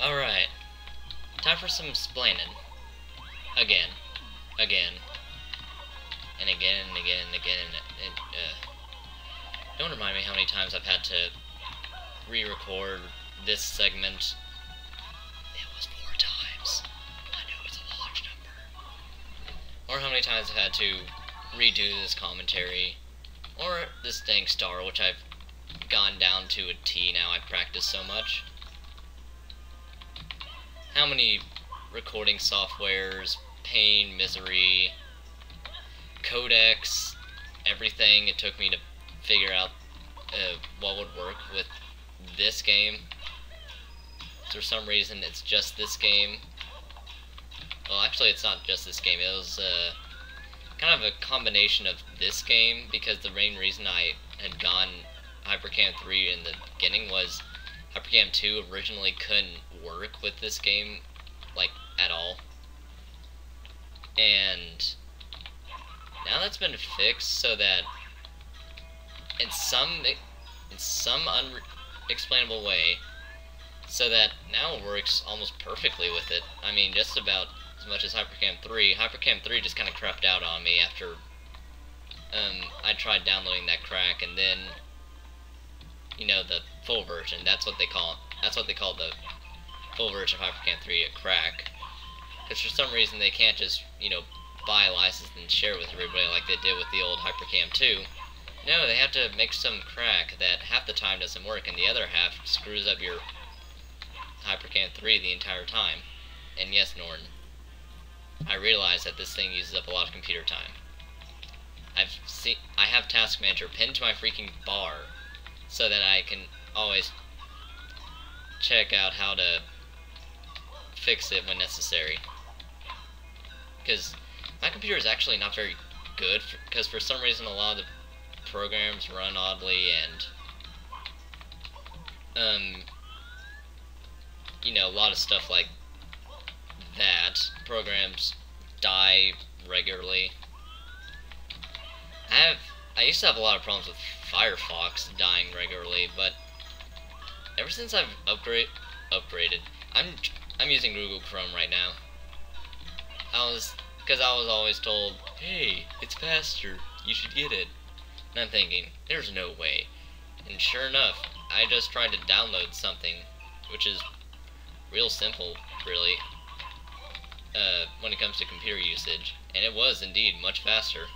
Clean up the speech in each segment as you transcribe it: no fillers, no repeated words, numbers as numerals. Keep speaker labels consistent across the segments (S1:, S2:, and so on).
S1: Alright, time for some explaining. Again. Again. And again and again and again. Don't remind me how many times I've had to re-record this segment. It was 4 times. I know it's a large number. Or how many times I've had to redo this commentary. Or this dang star, which I've gone down to a T now. I've practiced so much. How many recording softwares, pain, misery, codecs, everything it took me to figure out what would work with this game. For some reason, it's just this game. Well, actually, it's not just this game. It was kind of a combination of this game, because the main reason I had gone Hypercam 3 in the beginning was Hypercam 2 originally couldn't work with this game, like, at all. And now that's been fixed so that in some unexplainable way, so that now it works almost perfectly with it. I mean, just about as much as Hypercam 3. Hypercam 3 just kind of crapped out on me after I tried downloading that crack, and then, you know, the full version. That's what they call the full version of Hypercam 3, a crack. Because for some reason they can't just, you know, buy a license and share it with everybody like they did with the old Hypercam 2. No, they have to make some crack that half the time doesn't work, and the other half screws up your Hypercam 3 the entire time. And yes, Norton, I realize that this thing uses up a lot of computer time. I have Task Manager pinned to my freaking bar so that I can always check out how to fix it when necessary. Because my computer is actually not very good, because for some reason a lot of the programs run oddly, and you know, a lot of stuff like that. Programs die regularly. I used to have a lot of problems with Firefox dying regularly, but ever since I've upgraded, I'm using Google Chrome right now. Because I was always told, hey, it's faster, you should get it. And I'm thinking, there's no way. And sure enough, I just tried to download something, which is real simple, really, when it comes to computer usage, and it was indeed much faster.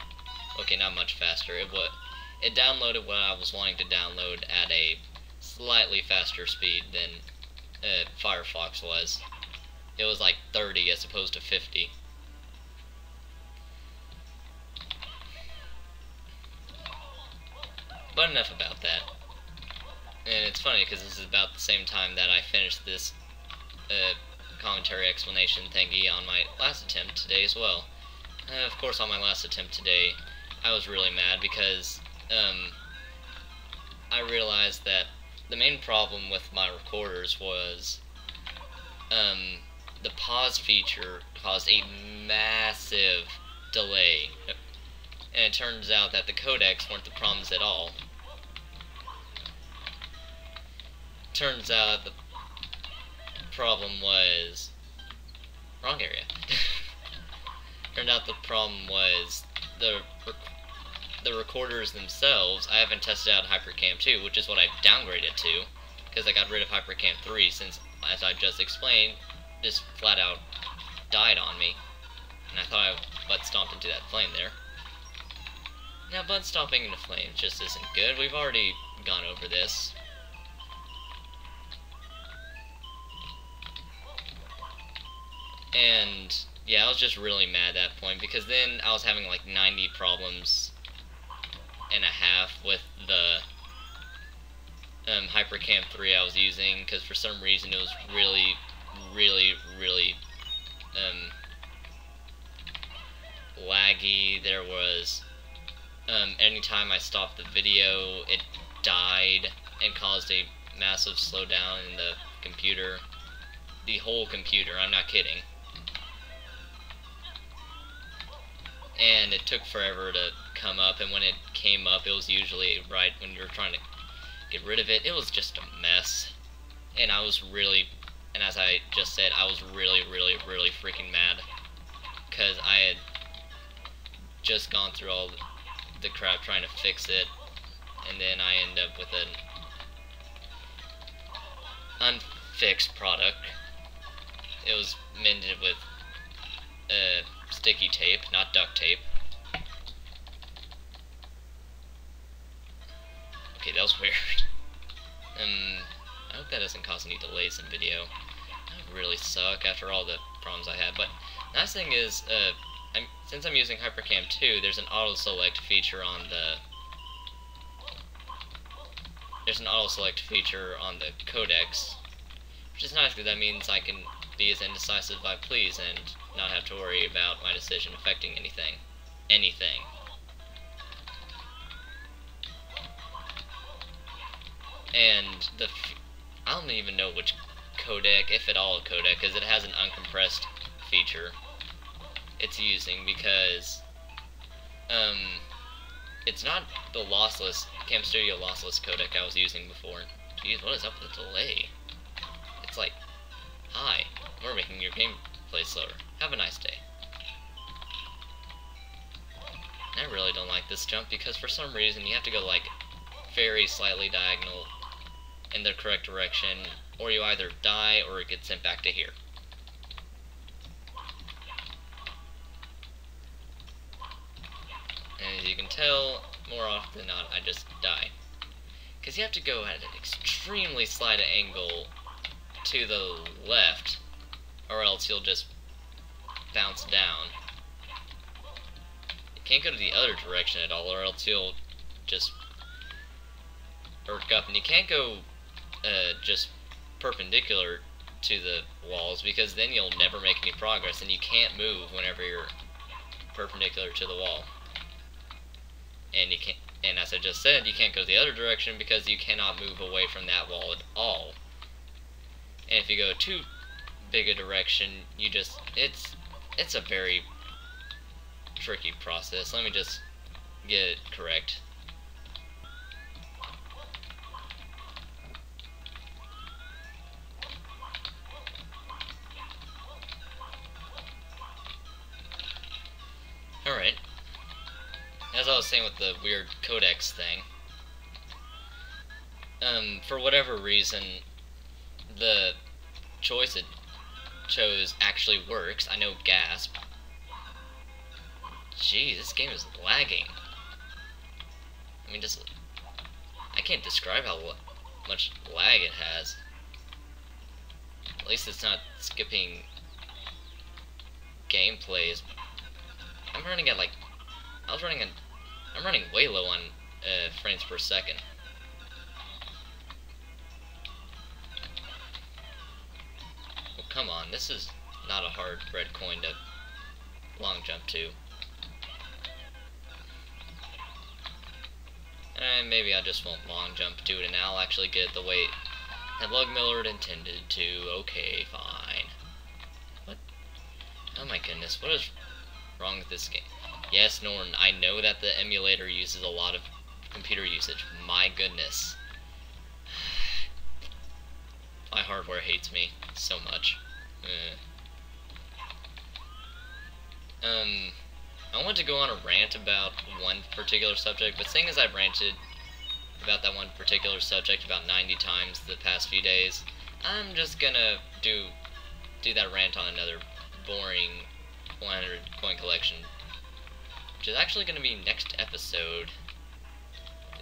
S1: Okay, not much faster. It downloaded what I was wanting to download at a slightly faster speed than Firefox was. It was like 30 as opposed to 50. But enough about that. And it's funny because this is about the same time that I finished this commentary explanation thingy on my last attempt today as well. Of course, on my last attempt today, I was really mad because I realized that the main problem with my recorders was the pause feature caused a massive delay. And it turns out that the codecs weren't the problems at all. Turns out the problem was... wrong area. Turned out the problem was the recorders themselves. I haven't tested out Hypercam 2, which is what I downgraded to, because I got rid of Hypercam 3 since, as I just explained, this flat out died on me. And I thought I butt stomped into that flame there. Now, butt stomping into flames just isn't good. We've already gone over this. And yeah, I was just really mad at that point, because then I was having like 90 problems and a half with the Hypercam 3 I was using, because for some reason it was really laggy. There was anytime I stopped the video, it died and caused a massive slowdown in the computer. The whole computer, I'm not kidding. And it took forever to come up, and when it came up, it was usually right when you were trying to get rid of it. It was just a mess, and I was really and as I just said, I was really, really, really freaking mad, because I had just gone through all the crap trying to fix it, and then I end up with an unfixed product. It was mended with sticky tape, not duct tape. Okay, that was weird. I hope that doesn't cause any delays in video. That would really suck after all the problems I had. But nice thing is, since I'm using HyperCam 2, there's an auto select feature on the codecs, which is nice because that means I can be as indecisive as I please and not have to worry about my decision affecting anything. And I don't even know which codec, if at all a codec, because it has an uncompressed feature it's using, because it's not the lossless Cam Studio lossless codec I was using before. Jeez, what is up with the delay? It's like, hi, we're making your gameplay slower. Have a nice day. And I really don't like this jump because for some reason you have to go like very slightly diagonal in the correct direction, or you either die or it gets sent back to here. And as you can tell, more often than not, I just die. Because you have to go at an extremely slight angle to the left, or else you'll just bounce down. You can't go to the other direction at all, or else you'll just arc up. And you can't go just perpendicular to the walls, because then you'll never make any progress, and you can't move whenever you're perpendicular to the wall. And you can't, and as I just said, you can't go the other direction because you cannot move away from that wall at all. And if you go too big a direction, you just, it's a very tricky process. Let me just get it correct. Alright. As I was saying with the weird codecs thing, for whatever reason, the choice it chose actually works. I know, gasp. Gee, this game is lagging. I mean, just, I can't describe how much lag it has. At least it's not skipping gameplays. I'm running at like, I'm running way low on frames per second. Well, come on, this is not a hard red coin to long jump to. And maybe I just won't long jump to it, and I'll actually get it the way that Lug Miller intended to. Okay, fine. What? Oh my goodness, what is wrong with this game? Yes, Norton, I know that the emulator uses a lot of computer usage. My goodness. My hardware hates me so much. I want to go on a rant about one particular subject, but seeing as I've ranted about that one particular subject about 90 times the past few days, I'm just gonna do that rant on another boring 100 coin collection, which is actually going to be next episode,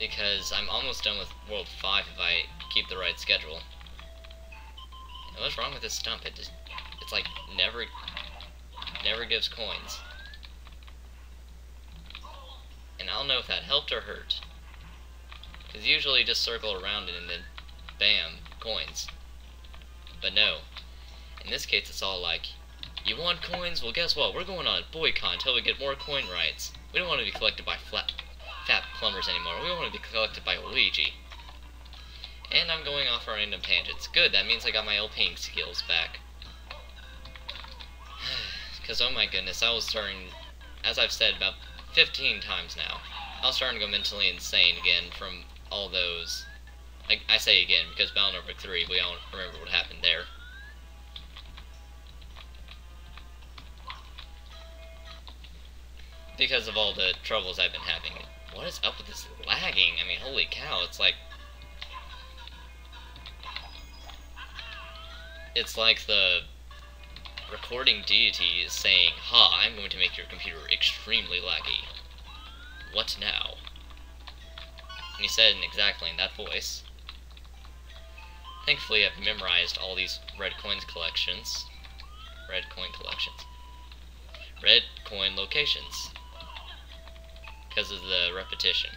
S1: because I'm almost done with World 5 if I keep the right schedule. And what's wrong with this stump? It's like never gives coins. And I don't know if that helped or hurt, because usually you just circle around it and then bam, coins. But no, in this case it's all like, you want coins? Well, guess what? We're going on a boycott until we get more coin rights. We don't want to be collected by fat plumbers anymore. We want to be collected by Luigi. And I'm going off on random tangents. Good, that means I got my LPing skills back. Because, oh my goodness, I was starting, as I've said about 15 times now, I was starting to go mentally insane again from all those. I say again, because Battle Network 3, we all remember what happened there. because of all the troubles I've been having. What is up with this lagging? I mean, holy cow, it's like the recording deity is saying, "Ha, I'm going to make your computer extremely laggy. What now?" And he said it exactly in that voice. Thankfully, I've memorized all these red coin collections. Red coin locations. Because of the repetition.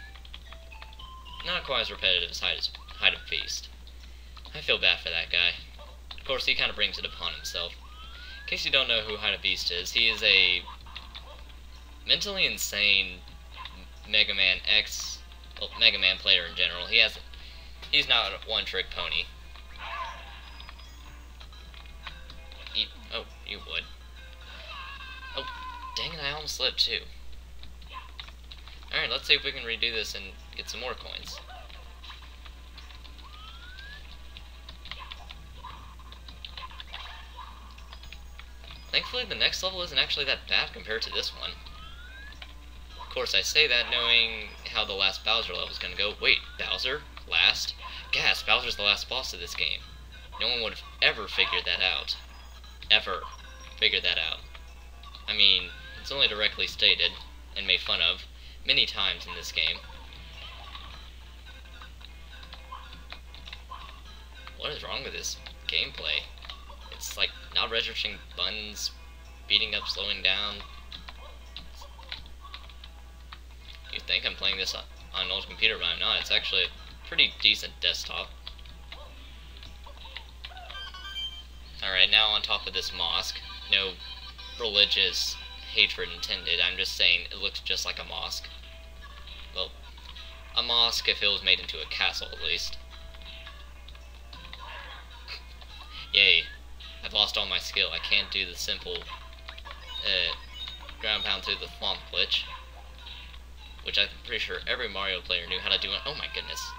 S1: Not quite as repetitive as Hide of Feast. I feel bad for that guy. Of course, he kind of brings it upon himself. In case you don't know who Hide of Feast is, he is a mentally insane Mega Man player in general. He's not a one-trick pony. Oh, you would. Oh, dang it, I almost slipped too. Alright, let's see if we can redo this and get some more coins. Thankfully, the next level isn't actually that bad compared to this one. Of course, I say that knowing how the last Bowser level is gonna go. Wait, Bowser? Last? Gas, Bowser's the last boss of this game. No one would have ever figured that out. Ever figured that out. I mean, it's only directly stated and made fun of many times in this game. What is wrong with this gameplay? It's like not registering buttons, speeding up, slowing down. You think I'm playing this on an old computer, but I'm not. It's actually a pretty decent desktop. Alright, now on top of this mosque. No religious hatred intended. I'm just saying it looks just like a mosque. Well, a mosque if it was made into a castle, at least. Yay. I've lost all my skill. I can't do the simple ground pound through the swamp glitch, which I'm pretty sure every Mario player knew how to do. Oh my goodness.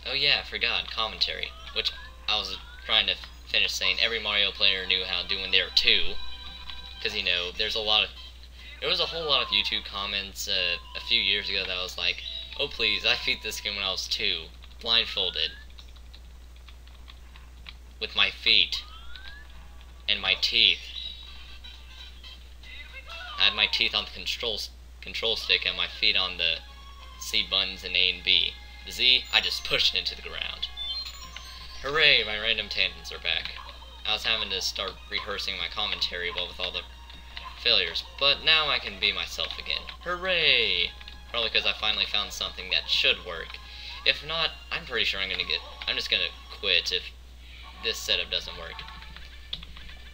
S1: Oh yeah, I forgot, commentary, which I was trying to finish saying every Mario player knew how to do when they were 2, because, you know, there was a whole lot of YouTube comments a few years ago that was like, oh please, I beat this game when I was 2, blindfolded, with my feet, and my teeth. I had my teeth on the control stick and my feet on the C buttons and A and B. The Z, I just pushed it into the ground. Hooray, my random tangents are back. I was having to start rehearsing my commentary with all the failures, but now I can be myself again. Hooray! Probably because I finally found something that should work. If not, I'm pretty sure I'm just gonna quit if this setup doesn't work.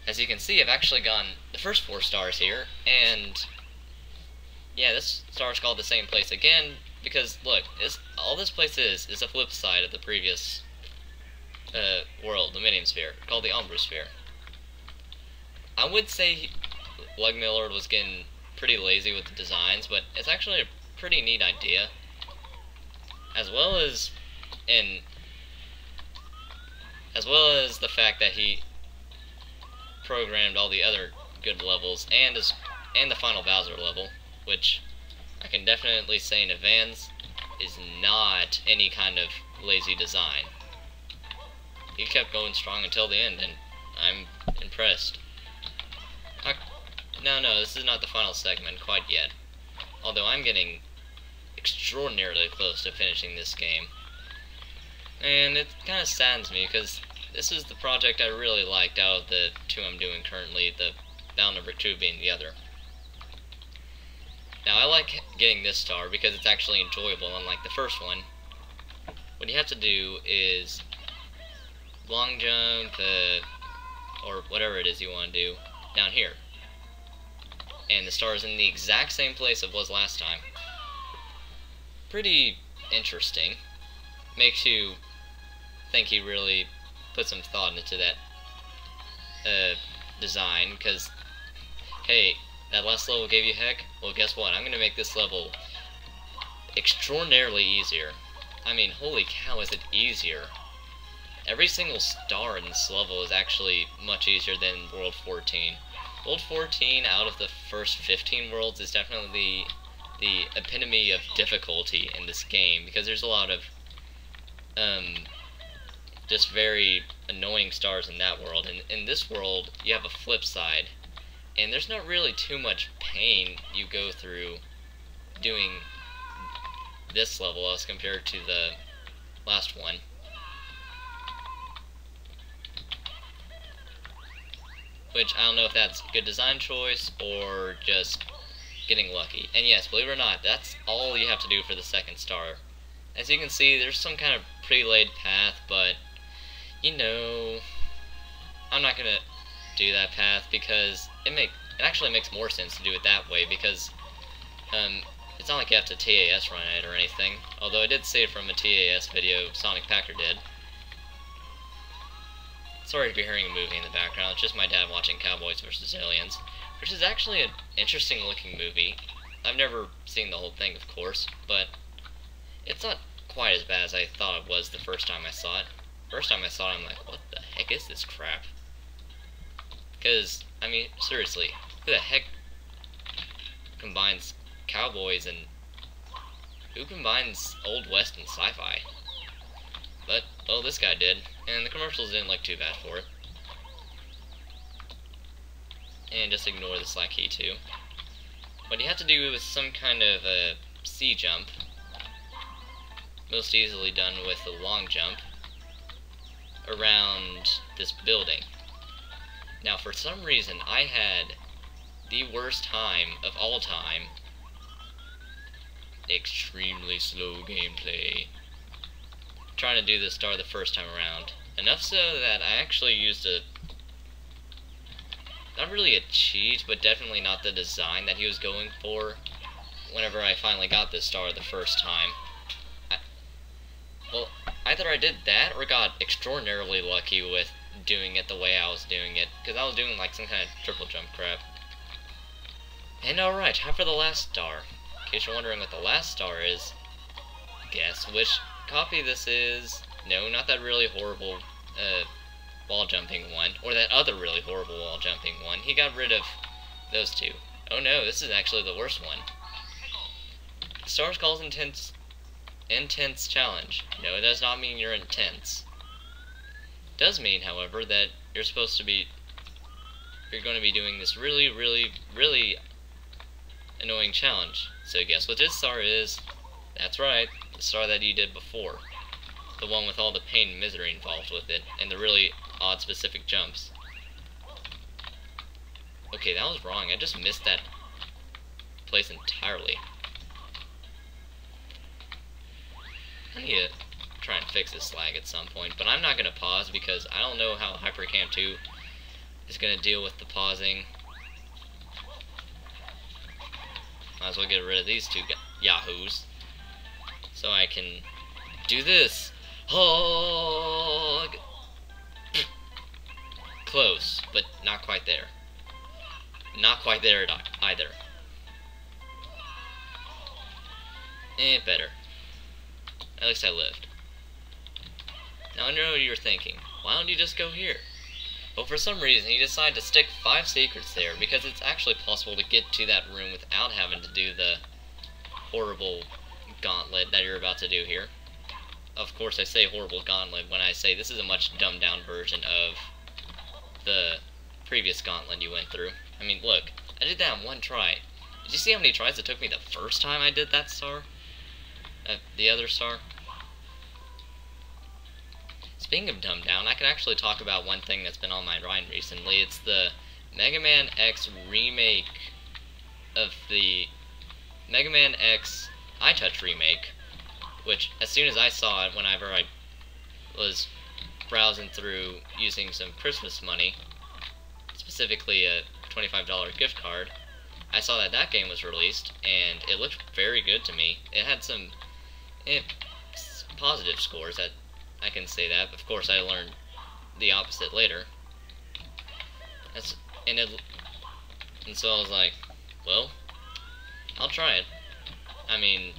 S1: As you can see, I've actually gotten the first 4 stars here, and yeah, this star is called the same place again, because, look, all this place is a flip side of the previous world, Luminium sphere, called the Ombru sphere. I would say Lug Millard was getting pretty lazy with the designs, but it's actually a pretty neat idea. As well as the fact that he programmed all the other good levels and the final Bowser level, which I can definitely say in advance is not any kind of lazy design. He kept going strong until the end, and I'm impressed. No, this is not the final segment quite yet. Although I'm getting extraordinarily close to finishing this game. And it kind of saddens me, because this is the project I really liked out of the 2 I'm doing currently, the Bound number 2 being the other. Now, I like getting this star because it's actually enjoyable, unlike the first one. What you have to do is long jump, or whatever it is you want to do, down here. And the star is in the exact same place it was last time. Pretty interesting. Makes you think he really put some thought into that design, because, hey, that last level gave you heck? Well, guess what? I'm going to make this level extraordinarily easier. I mean, holy cow, is it easier. Every single star in this level is actually much easier than World 14. World 14, out of the first 15 worlds, is definitely the epitome of difficulty in this game, because there's a lot of just very annoying stars in that world. And in this world, you have a flip side, and there's not really too much pain you go through doing this level as compared to the last one. Which, I don't know if that's good design choice or just getting lucky. And yes, believe it or not, that's all you have to do for the second star. As you can see, there's some kind of pre-laid path, but, you know, I'm not gonna do that path because it actually makes more sense to do it that way, because it's not like you have to TAS run it or anything, although I did see it from a TAS video Sonic Packer did. Sorry if you're hearing a movie in the background, it's just my dad watching Cowboys vs. Aliens, which is actually an interesting looking movie. I've never seen the whole thing, of course, but it's not quite as bad as I thought it was the first time I saw it. First time I saw it, I'm like, what the heck is this crap? Because, I mean, seriously, who the heck combines cowboys and who combines Old West and sci-fi? But, well, this guy did, and the commercials didn't look too bad for it. And just ignore the slack key too. What you have to do is some kind of a C jump, most easily done with a long jump, around this building. Now, for some reason, I had the worst time of all time. Extremely slow gameplay. Trying to do this star the first time around. Enough so that I actually used not really a cheat, but definitely not the design that he was going for whenever I finally got this star the first time. Well, either I did that or got extraordinarily lucky with doing it the way I was doing it, because I was doing like some kind of triple jump crap. And alright, time for the last star. In case you're wondering what the last star is, guess which copy this is. No, not that really horrible wall jumping one, or that other really horrible wall jumping one. He got rid of those two. Oh no, this is actually the worst one. The star is called Intense Challenge. No, it does not mean you're intense. It does mean, however, that you're going to be doing this really, really, really annoying challenge. So guess what this star is? That's right, the star that you did before. The one with all the pain and misery involved with it, and the really odd specific jumps. Okay, that was wrong. I just missed that place entirely. I need to try and fix this lag at some point, but I'm not going to pause because I don't know how HyperCam 2 is going to deal with the pausing. Might as well get rid of these two yahoos so I can do this. Hug! Close, but not quite there. Not quite there either. Better. At least I lived. Now I know what you're thinking. Why don't you just go here? Well, for some reason he decided to stick 5 secrets there, because it's actually possible to get to that room without having to do the horrible gauntlet that you're about to do here. Of course, I say horrible gauntlet when I say this is a much dumbed down version of the previous gauntlet you went through. I mean, look, I did that in one try. Did you see how many tries it took me the first time I did that star? The other star? Speaking of dumbed down, I can actually talk about one thing that's been on my mind recently. It's the Mega Man X remake of the Mega Man X iTouch remake, which, as soon as I saw it, whenever I was browsing through using some Christmas money, specifically a $25 gift card, I saw that that game was released, and it looked very good to me. It had some positive scores, that I can say that. Of course, I learned the opposite later. And so I was like, well, I'll try it. I mean,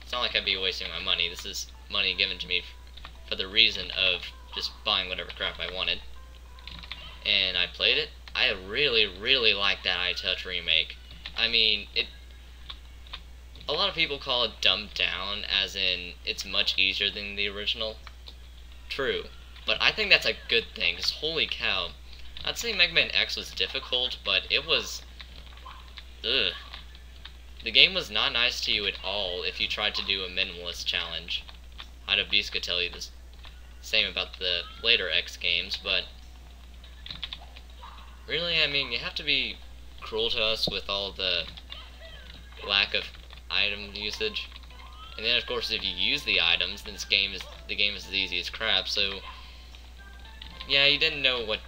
S1: it's not like I'd be wasting my money. This is money given to me for the reason of just buying whatever crap I wanted. And I played it. I really, really like that iTouch remake. I mean, a lot of people call it dumbed down, as in it's much easier than the original. True. But I think that's a good thing, because holy cow. I'd say Mega Man X was difficult, but it was... ugh. The game was not nice to you at all if you tried to do a minimalist challenge. I'd have Beast could tell you the same about the later X games, but... really, I mean, you have to be cruel to us with all the lack of item usage. And then, of course, if you use the items, then the game is as easy as crap, so... yeah, you didn't know what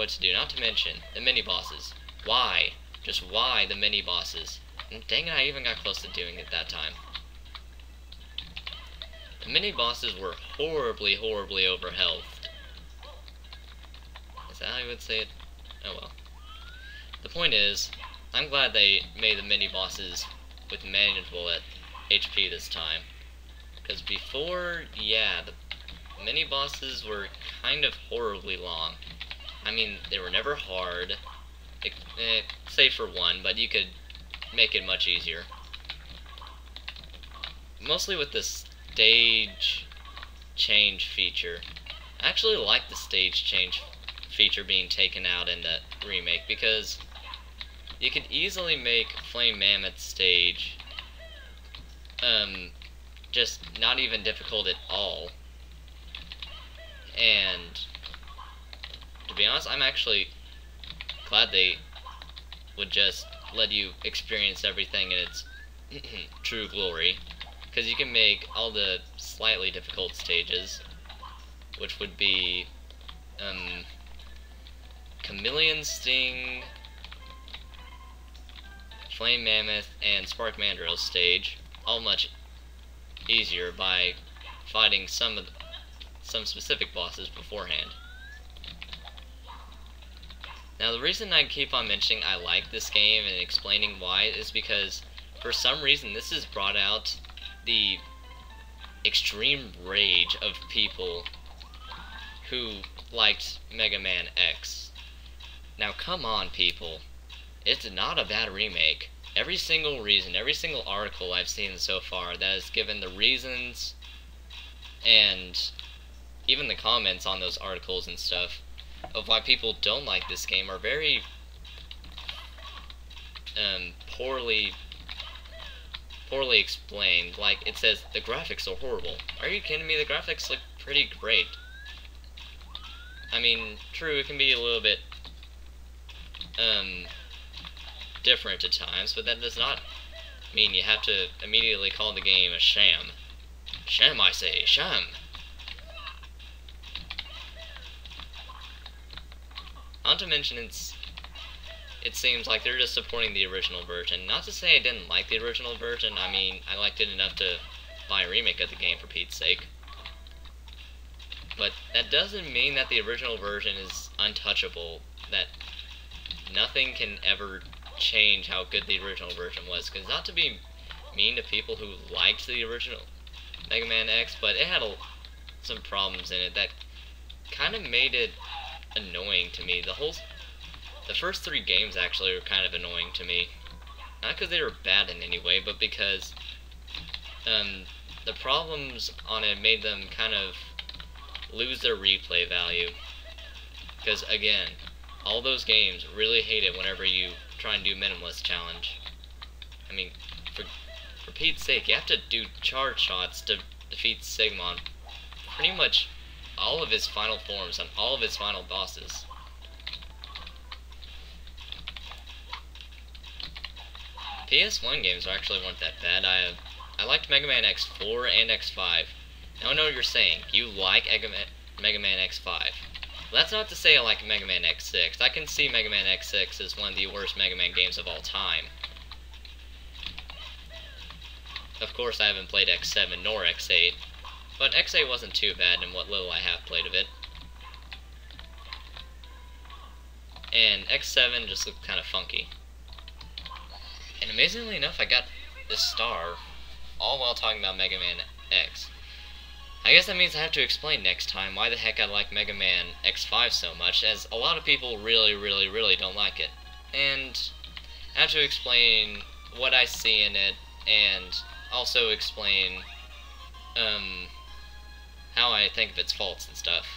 S1: to do. Not to mention, the mini-bosses. Why? Just why the mini-bosses? And dang it, I even got close to doing it that time. The mini-bosses were horribly, horribly overhealthed. Is that how you would say it? Oh well. The point is, I'm glad they made the mini-bosses with manageable at HP this time. Because before, yeah, the mini-bosses were kind of horribly long. I mean, they were never hard, save for one, but you could make it much easier. Mostly with the stage change feature. I actually like the stage change feature being taken out in the remake, because you could easily make Flame Mammoth stage just not even difficult at all. And to be honest, I'm actually glad they would just let you experience everything in its true glory, because you can make all the slightly difficult stages, which would be Chameleon Sting, Flame Mammoth, and Spark Mandrill's stage, all much easier by fighting some specific bosses beforehand. Now, the reason I keep on mentioning I like this game and explaining why is because, for some reason, this has brought out the extreme rage of people who liked Mega Man X. Now, come on, people. It's not a bad remake. Every single reason, every single article I've seen so far that has given the reasons, and even the comments on those articles and stuff, of why people don't like this game are very poorly explained. Like, it says, the graphics are horrible. Are you kidding me? The graphics look pretty great. I mean, true, it can be a little bit different at times, but that does not mean you have to immediately call the game a sham. Sham, I say, sham. Not to mention, it seems like they're just supporting the original version. Not to say I didn't like the original version. I mean, I liked it enough to buy a remake of the game, for Pete's sake. But that doesn't mean that the original version is untouchable, that nothing can ever change how good the original version was. Because not to be mean to people who liked the original Mega Man X, but it had some problems in it that kind of made it annoying to me. The first three games actually were kind of annoying to me. Not because they were bad in any way, but because the problems on it made them kind of lose their replay value. Because again, all those games really hate it whenever you try and do Minimalist Challenge. I mean, for Pete's sake, you have to do charge shots to defeat Sigma on pretty much all of his final forms and all of his final bosses. PS1 games actually weren't that bad. I liked Mega Man X4 and X5. Now I know what you're saying. You like Mega Man X5. That's not to say I like Mega Man X6. I can see Mega Man X6 as one of the worst Mega Man games of all time. Of course, I haven't played X7 nor X8, but X8 wasn't too bad in what little I have played of it. And X7 just looked kind of funky. And amazingly enough, I got this star, all while talking about Mega Man X. I guess that means I have to explain next time why the heck I like Mega Man X5 so much, as a lot of people really don't like it. And I have to explain what I see in it, and also explain how I think of its faults and stuff.